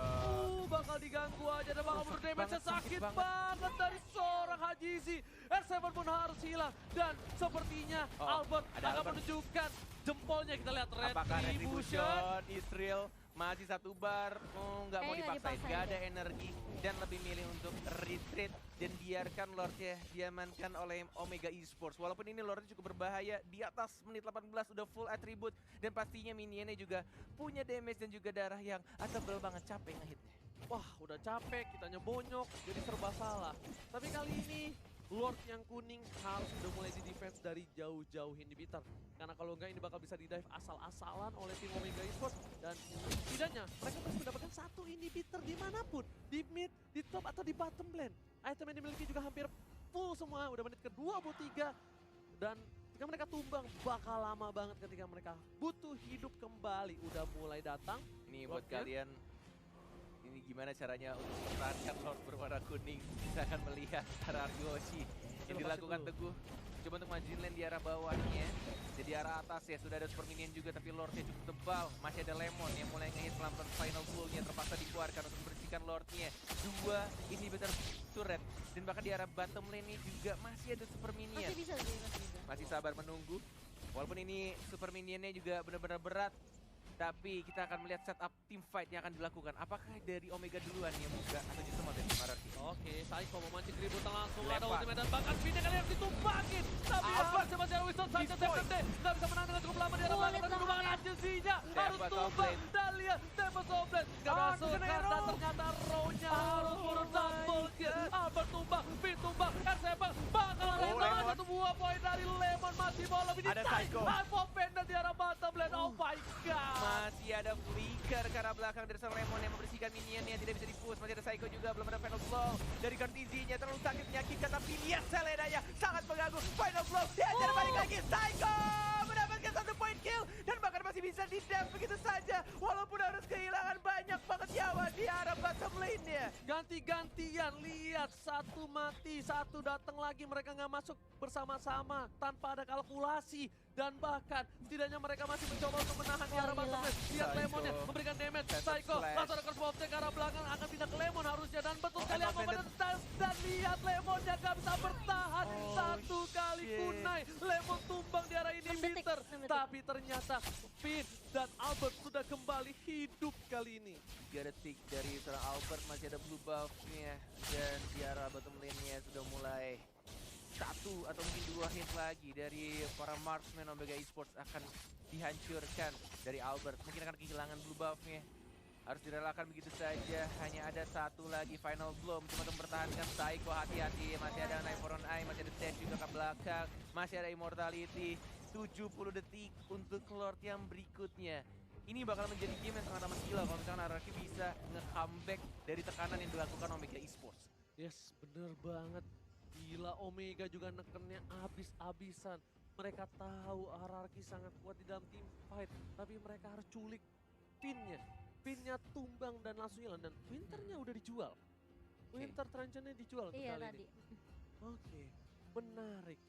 bakal diganggu aja dan bakal Sakit menurut damage banget, sakit sakit banget. banget dari seorang Hajizi. R7 pun harus hilang dan sepertinya Oh, Albert ada akan Albert. menunjukkan jempolnya. Kita lihat Apakah retribution. retribution, Israel masih satu bar, nggak mau Kayaknya nggak dipaksain, dipaksain nggak ada deh. energi dan lebih milih untuk retreat dan biarkan Lordnya diamankan oleh Omega Esports. Walaupun ini Lordnya cukup berbahaya, di atas menit 18 udah full atribut dan pastinya minionnya juga punya damage dan juga darah yang tebel banget, capek ngehitnya. Wah, udah capek, kitanya bonyok, jadi serba salah. Tapi kali ini, Lord yang kuning harus udah mulai di defense dari jauh-jauh inhibitor. Karena kalau enggak ini bakal bisa di-dive asal-asalan oleh tim Omega Esports. Dan setidaknya mereka harus mendapatkan satu inhibitor dimanapun. Di mid, di top, atau di bottom lane. Item yang dimiliki juga hampir full semua, udah menit ke-23. Dan ketika mereka tumbang, bakal lama banget ketika mereka butuh hidup kembali. Udah mulai datang. Ini buat Lordnya. kalian, ini gimana caranya untuk mempertahankan Lord berwarna kuning. Kita akan melihat RRQ Hoshi yang Coba dilakukan kasih Teguh. Coba untuk majuin lane di arah bawahnya. Jadi arah atas ya, sudah ada super minion juga tapi Lordnya cukup tebal. Masih ada Lemon yang mulai ngehit pelan-pelan final full-nya terpaksa dikeluarkan untuk membersihkan Lordnya. 2 inhibitor turret dan bahkan di arah bottom lane-nya juga masih ada super minion. Masih bisa sih, masih bisa. Masih sabar menunggu. Walaupun ini super minionnya juga benar-benar berat. Tapi kita akan melihat setup team fight yang akan dilakukan. Apakah dari Omega duluan yang buka atau justru malah dari RRQ? Oke, Saiko memancing keributan langsung. Ada Lempar. ultimate dan bahkan pinnya kali harus ditumbangin. Tapi Albert. harusnya masih ada Wisdom saja. Big boy. TFD nggak bisa menang dengan cukup lama di arah Sulit belakang. Dan lah. rumahkan agensinya harus Tempest of tumbang. Blade. Dan lihat Tempest of Blade. Nggak Oh, masuk kena kan. arrow. Dan ternyata row-nya harus turun double kill. Albert tumbang, Pin tumbang, R7 bakal ada Oh, Lemon. satu buah poin dari Lemon. Masih mau lebih Ada dicari. Psycho. Hypo Pendant di arah bottom lane. Oh my god. Masih ada flicker ke arah belakang dari seorang Lemon yang membersihkan minionnya, tidak bisa di-push. Masih ada Psycho juga, belum ada final blow dari Courtesy-nya, terlalu sakit menyakitkan tapi lihat Selenanya sangat mengganggu. Final blow, diajar balik lagi, Psycho mendapatkan 1 poin point kill dan bahkan masih bisa di-def begitu saja walaupun harus kehilangan banyak banget nyawa di arah bottom lane-nya. Ganti-gantian, lihat satu mati, satu datang lagi, mereka nggak masuk bersama-sama tanpa ada kalkulasi. Dan bahkan setidaknya mereka masih mencoba untuk menahan di arah bottom lane. Lihat Psycho. Lemonnya memberikan damage, Psycho Flash. langsung ada curse ke arah belakang, akan pindah ke Lemon harusnya. Dan betul sekali emang Aqua menetas dan lihat Lemonnya nggak bisa bertahan. Oh, Satu kali shit. kunai, Lemon tumbang di arah ini 6 detik, Bitter. 6 detik. Tapi ternyata Finn dan Albert sudah kembali hidup kali ini. 3 detik dari seorang Albert, masih ada blue buff-nya. Dan di arah bottom lane-nya sudah mulai satu atau mungkin 2 hit lagi dari para marksman Omega Esports akan dihancurkan dari Albert. Mungkin akan kehilangan blue buff-nya. Harus direlakan begitu saja. Hanya ada satu lagi final blow cuma untuk mempertahankan Psycho. Hati-hati, masih ada Knife for on Eye, masih ada dash juga ke belakang. Masih ada immortality. 70 detik untuk Lord yang berikutnya. Ini bakal menjadi game yang sangat amat gila kalau misalkan Araki bisa nge-comeback dari tekanan yang dilakukan Omega Esports. Yes, bener banget. Gila, Omega juga nekennya abis-abisan. Mereka tahu Hierarchy sangat kuat di dalam team fight, tapi mereka harus culik pinnya. Pinnya tumbang dan langsung hilang, dan Winternya udah dijual. Winter Truncheonnya dijual untuk Iya kali tadi. ini. Oke, menarik.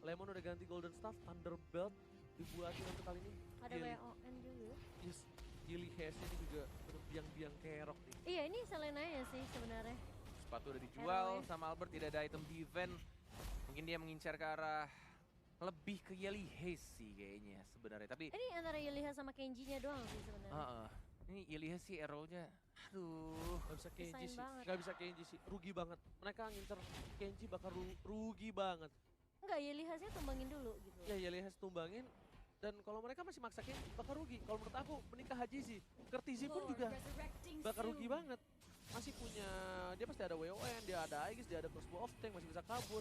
Lemon udah ganti Golden Staff, Thunderbelt dibuatin untuk kali ini. Ada WON juga. Yes, Gilly Hayes ini juga biang-biang kerok nih. Iya ini Selenanya sih sebenarnya. Sepatu udah dijual ROE. sama Albert, tidak ada item defense. Mungkin dia mengincar ke arah lebih ke Yelly Hayes sih kayaknya sebenarnya. Tapi Ini antara Yeliha sama Kenji-nya doang sih sebenarnya. ini Yelly Hayes sih arrow-nya. Aduh. Gak bisa Kenji Desain sih, banget. gak bisa Kenji sih, rugi banget. Mereka ngincer Kenji bakal rugi banget. Enggak, Yelihasnya tumbangin dulu gitu. Ya Yelly Hayes tumbangin, dan kalau mereka masih maksa Kenji bakal rugi. Kalau menurut aku menikah Haji sih, Kertizi pun juga bakal rugi banget. Masih punya, dia pasti ada WON, dia ada Aegis, dia ada crossbow of tank, masih bisa kabur.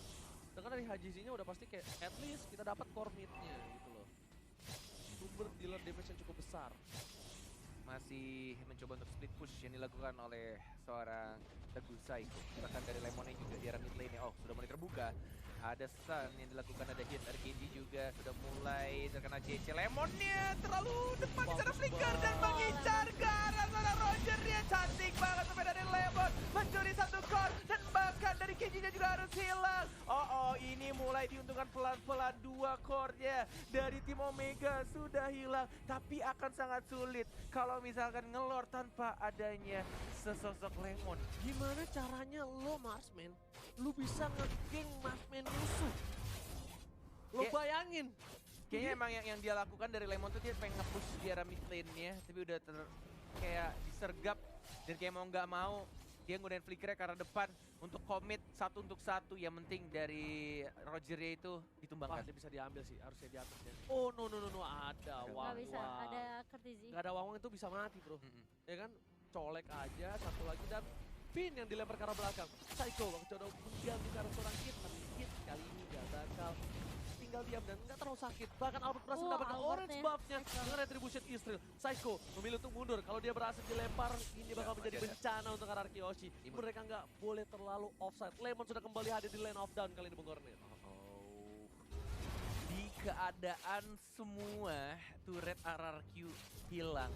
Dengan dari Hajizinya udah pasti kayak at least kita dapat core mid-nya gitu loh. Sumber dealer damage yang cukup besar. Masih mencoba untuk split push yang dilakukan oleh seorang Teguh Psycho. Bahkan dari Lemonnya juga di arah mid lane. Oh, sudah mulai terbuka. Ada stun yang dilakukan, ada hit dari Kenji juga sudah mulai terkena CC. Lemonnya terlalu depan di sana Bagus flicker dan banget. mengincar ke arah sana Roger. Dia cantik banget sampai dari Lemon mencuri satu core dan bahkan dari Kenji-nya juga harus hilang. Oh, ini mulai diuntungkan pelan-pelan 2 core-nya dari tim Omega sudah hilang, tapi akan sangat sulit kalau misalkan ngelor tanpa adanya sesosok Lemon. Gimana caranya lo Marsman, lu bisa nge-geng Marsman musuh? Lo Kayak- bayangin. Kayaknya emang yang dia lakukan dari Lemon tuh dia pengen nge-push di arah mid lane-nya, tapi udah kayak disergap dan kayak mau nggak mau dia nggunain flickernya ke arah depan untuk commit 1 untuk 1. Yang penting dari Roger-nya itu ditumbangkan. Pasti bisa diambil sih, harusnya di atasnya. Oh no, ada Nggak Wang bisa, ada Kertizi. Gak ada Wang itu bisa mati bro. Mm-mm. Ya kan, colek aja satu lagi dan Pin yang dilempar ke arah belakang. Psycho coba mengganti ke arah seorang hit, tapi hit kali ini gak bakal tinggal diam dan gak terlalu sakit. Bahkan Albert berhasil mendapatkan orange Albertnya. buff-nya dengan retribution Israel. Psycho memilih untuk mundur. Kalau dia berhasil dilempar, ini bakal menjadi masih ada. bencana untuk arah Kiyoshi. Imun. Mereka nggak boleh terlalu offside. Lemon sudah kembali hadir di lane of down kali ini Bung Kornet. Oh. Di keadaan semua turret RRQ hilang,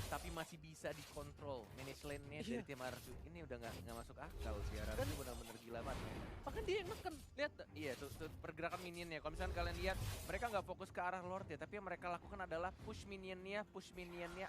tapi masih bisa dikontrol manage lane-nya Iya. dari tim RRQ. Ini udah nggak masuk akal sih, RRQ benar-benar gila banget. Bahkan dia yang neken, lihat tak? Iya, tuh pergerakan minionnya. Kalau misalnya kalian lihat, mereka nggak fokus ke arah Lord ya, tapi yang mereka lakukan adalah push minionnya,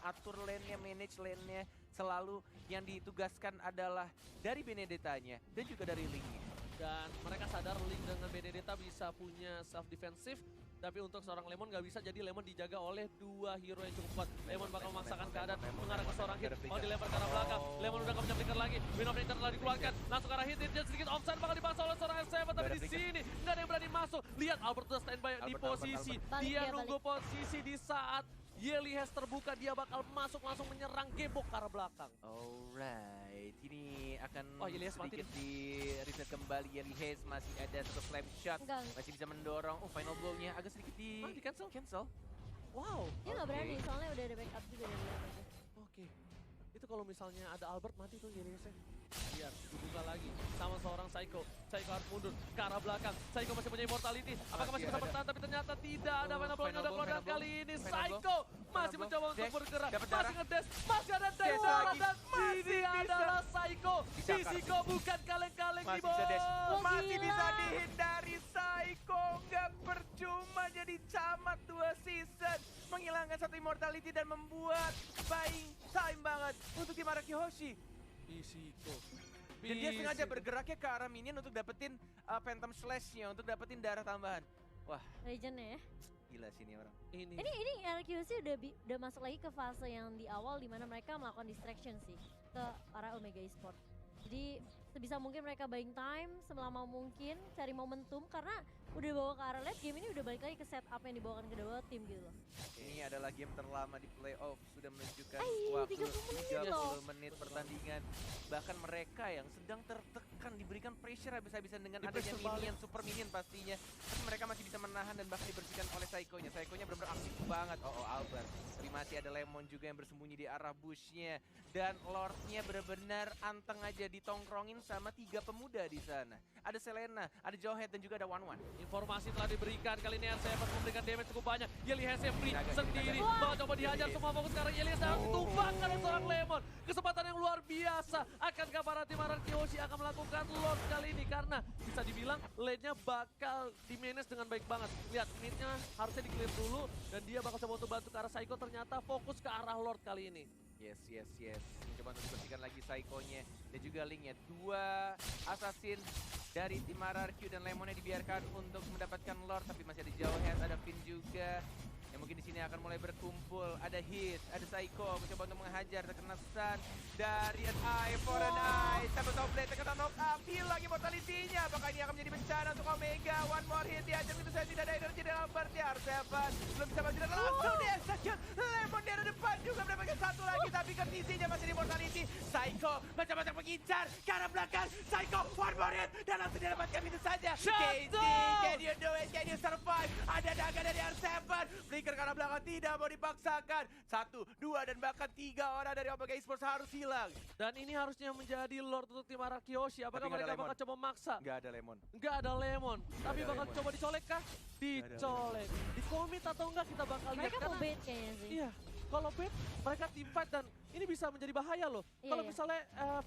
atur lane-nya, manage lane-nya. Selalu yang ditugaskan adalah dari Benedetta-nya dan juga dari Link-nya. Dan mereka sadar Link dengan Benedetta bisa punya self defensive, tapi untuk seorang Lemon gak bisa, jadi Lemon dijaga oleh 2 hero yang cukup kuat. Lemon bakal memaksakan keadaan mengarah ke seorang hit, mau dilempar ke arah belakang. Lemon udah gak punya flicker lagi, Wind of Nature telah dikeluarkan, langsung ke arah hit, dia sedikit offside bakal dipaksa oleh seorang F7, tapi di sini gak ada yang berani masuk. Lihat Albert udah standby di Albert. posisi, Balik dia dia, nunggu posisi di saat Yelly Hayes terbuka, dia bakal masuk langsung menyerang gebok ke arah belakang. Alright, ini akan Oh, Yelly Hayes mati sedikit di reset kembali. Yelly Hayes masih ada satu slam shot, Enggak, masih bisa mendorong. Oh, final blow-nya agak sedikit Di cancel? cancel. Wow, dia nggak Oke. berani soalnya udah ada backup juga dari Albert. oke. Itu kalau misalnya ada Albert mati tuh Yelly Hayes. Lihat, dibuka lagi sama seorang Psycho. Saiko. Saiko harus mundur ke arah belakang. Saiko masih punya immortality. Apakah masih bisa bertahan? Tapi ternyata tidak ada final blow yang udah keluar. Dan kali ini Saiko masih mencoba untuk bergerak. Masih ngedash. Masih ada dash dan ini adalah Saiko. Fisiko bukan kaleng-kaleng di bawah. Masih bisa dihindari. Saiko nggak percuma jadi camat 2 season. Menghilangkan 1 immortality dan membuat buying time banget untuk tim Araki Hoshi. Fisiko. Dan dia sengaja bergeraknya ke arah minion untuk dapetin Phantom Slash-nya, untuk dapetin darah tambahan. Wah, Legend-nya ya. gila sih ini orang. Ini RQC udah masuk lagi ke fase yang di awal dimana mereka melakukan distraction sih ke arah Omega Esports. Jadi sebisa mungkin mereka buying time selama mungkin, cari momentum karena udah bawa ke arah late game ini udah balik lagi ke setup yang dibawakan kedua tim gitu loh. Ini adalah game terlama di playoff, sudah menunjukkan Ay, waktu 30 menit pertandingan. Bahkan mereka yang sedang tertekan diberikan pressure habis-habisan dengan adanya minion, super minion pastinya. Tapi mereka masih bisa menahan dan bahkan dibersihkan oleh Saiko-nya. Saiko-nya benar-benar aktif banget. Albert. Tapi masih ada Lemon juga yang bersembunyi di arah bush-nya. Dan Lord-nya benar-benar anteng aja ditongkrongin sama 3 pemuda di sana. Ada Selena, ada Jowhead dan juga ada Wanwan. Informasi telah diberikan, kali ini RCF memberikan damage cukup banyak. Yeli Hesse free sendiri, bakal coba dihajar semua fokus sekarang. Yeli Hesse tumbangkan oleh seorang Lemon. Kesempatan yang luar biasa. Akankah para tim Araki Hoshi akan melakukan Lord kali ini? Karena bisa dibilang lane-nya bakal di-manage dengan baik banget. Lihat, mid-nya harusnya di-clear dulu. Dan dia bakal coba untuk bantu ke arah Saiko, ternyata fokus ke arah Lord kali ini. Yes. Mencoba untuk dibersihkan lagi Saiko-nya dan juga Link-nya. 2 assassin dari tim RRQ dan Lemonnya dibiarkan untuk mendapatkan Lord, tapi masih ada Jowhead, ada Finn juga. Yang mungkin di sini akan mulai berkumpul. Ada Hit, ada Saiko mencoba untuk menghajar, terkena stun dari an eye for an eye. Double top blade, terkena knock up, hilang immortality-nya. Apakah ini akan menjadi bencana untuk Omega? One more hit dihajar gitu saja, tidak ada energi dalam party. R7 belum bisa maju dan langsung di execute. Lemon di arah depan juga mendapatkan 1 lagi, tapi kondisinya masih di immortality. Saiko macam-macam mengincar ke arah belakang. Saiko one more hit dan langsung didapatkan itu saja. KD, can you do it? Can you survive? Ada naga dari R7. Flicker ke arah belakang tidak mau dipaksakan. 1, 2 dan bahkan 3 orang dari Omega Esports harus hilang. Dan ini harusnya menjadi Lord untuk tim Araki Hoshi. Apakah mereka bakal coba maksa? Nggak ada Lemon. Nggak ada Lemon. Tapi ada bakal Lemon. coba dicolek kah? Dicolek. Di komit atau enggak kita bakal lihat. Mereka mau bait kayaknya sih. Iya. Kalau bait mereka team fight dan ini bisa menjadi bahaya loh. Iya, Kalau iya. misalnya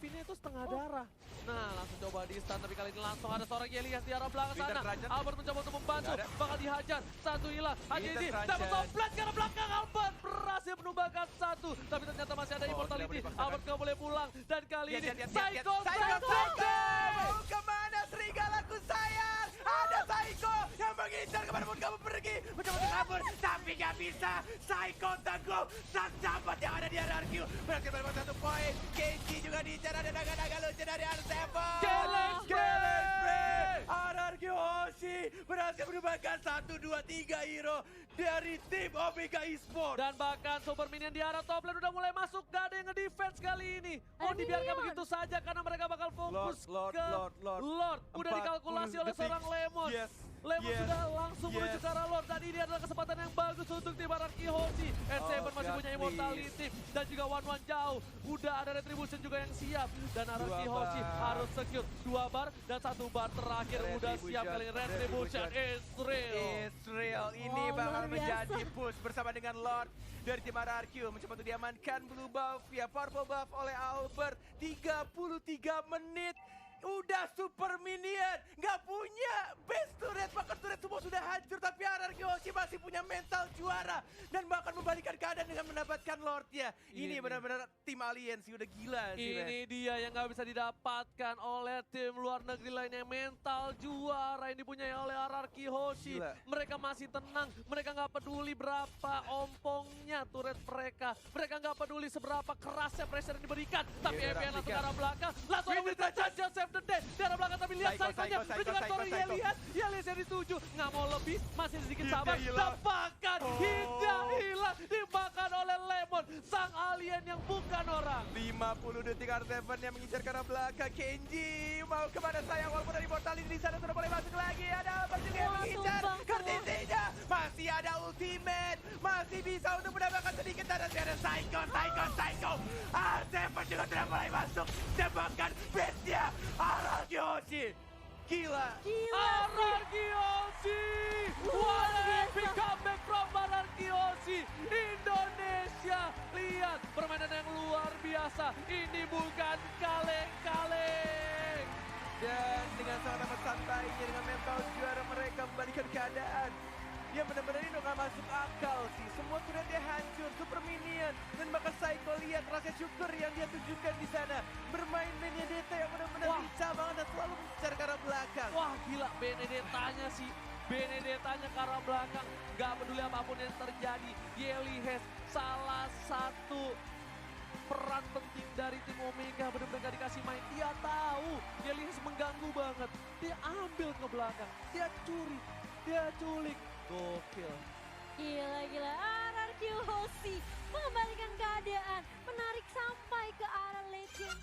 Vini itu setengah darah. Nah langsung coba di stun, tapi kali ini langsung ada seorang Elias di arah belakang Winter sana. Trajan. Albert mencoba untuk membantu, Nggak ada. bakal dihajar. 1 hilang. Hanya Winter ini Trajan. dapat toplet ke arah belakang. Albert berhasil menumbangkan 1. Tapi ternyata masih ada immortality. tidak dipaksakan. Albert nggak boleh pulang. Dan kali ini Lihat. Saiko. Mau kemana serigalaku sayang? Ada Saiko yang mengincar kemanapun kamu pergi. Mencoba untuk kabur, tapi gak bisa. Saiko teguh, sang sahabat yang ada di RRQ. Berhasil mendapatkan 1 poin. Kenji juga diincar, ada naga-naga lucu dari R7. Challenge Spray. RRQ Hoshi berhasil menumbangkan 1, 2, 3 hero dari tim Omega Esports. Dan bahkan super minion di arah top lane udah mulai masuk. Gak ada yang nge-defense kali ini. Oh Ada dibiarkan minion. begitu saja karena mereka bakal fokus Lord, ke Lord. Udah 40 dikalkulasi oleh detik. seorang Lemon. Yes. Lemon Yes. sudah langsung menuju Yes. ke arah Lord. Dan ini adalah kesempatan yang bagus untuk tim Araki Hoshi. S7 Oh, masih God, punya immortality. Dan juga One jauh. Udah ada retribution juga yang siap. Dan Araki 2 Hoshi bar. harus secure 2 bar dan 1 bar terakhir. Udah siap kali ini. Retribution is real. Israel ini Oh, bakal luar biasa. menjadi push bersama dengan Lord dari tim RRQ. Mencoba untuk diamankan blue buff via purple buff oleh Albert. 33 menit. Udah super minion, nggak punya base turret, bahkan turret semua sudah hancur, tapi RRQ Hoshi masih punya mental juara dan bahkan membalikan keadaan dengan mendapatkan Lordnya. Ini Ini. benar-benar tim alien sih, udah gila sih. men. Ini dia yang nggak bisa didapatkan oleh tim luar negeri lainnya. Mental juara yang dipunyai oleh RRQ Hoshi. Gila. Mereka masih tenang, mereka nggak peduli berapa ompongnya turret mereka. Mereka nggak peduli seberapa kerasnya pressure yang diberikan. Tapi Iya, EPN langsung ke rapikan. arah belakang. Langsung ada Winter Winter Trajan save the day. Di arah belakang tapi lihat Saiko, Saiko-nya. Saiko, Dan juga Saiko, sorry Saiko. Yelias yang dituju. Nggak mau lebih, masih sedikit Hitnya sabar. hilang. Dapatkan, Oh. hitnya hilang. Dimakan oleh Lemon, sang alien yang bukan orang. 50 detik R7 yang mengincar ke arah belakang. Kenji mau kemana sayang, walaupun dari mortality di sana sudah boleh masuk lagi. Ada Albert juga yang Wah, mengincar. tumbang Kondisinya masih ada ultimate, masih bisa untuk mendapatkan sedikit darah. Ada Saiko. R7 juga sudah mulai masuk. Tembakkan base-nya RRQ Hoshi. Gila. Gila sih. Ararkiosi! What an epic comeback from Ararkiosi! Indonesia, lihat permainan yang luar biasa. Ini bukan kaleng-kaleng. Dan dengan sangat amat santainya, dengan mental juara mereka membalikan keadaan. Ya benar-benar ini udah gak masuk akal sih. Semua turretnya hancur, super minion. Dan bahkan Psycho lihat rasa syukur yang dia tunjukkan di sana. Bermain Benedetta yang benar-benar Wah. lincah banget dan selalu mengejar ke arah belakang. Wah gila, Benedettanya sih. Benedettanya ke arah belakang. Gak peduli apapun yang terjadi. Yelihes salah satu peran penting dari tim Omega, benar-benar gak dikasih main. Dia tahu Yelihes mengganggu banget. Dia ambil ke belakang. Dia curi. Dia culik. Gokil. Gila. Ararkiosi mengembalikan keadaan, menarik sampai ke arah legend.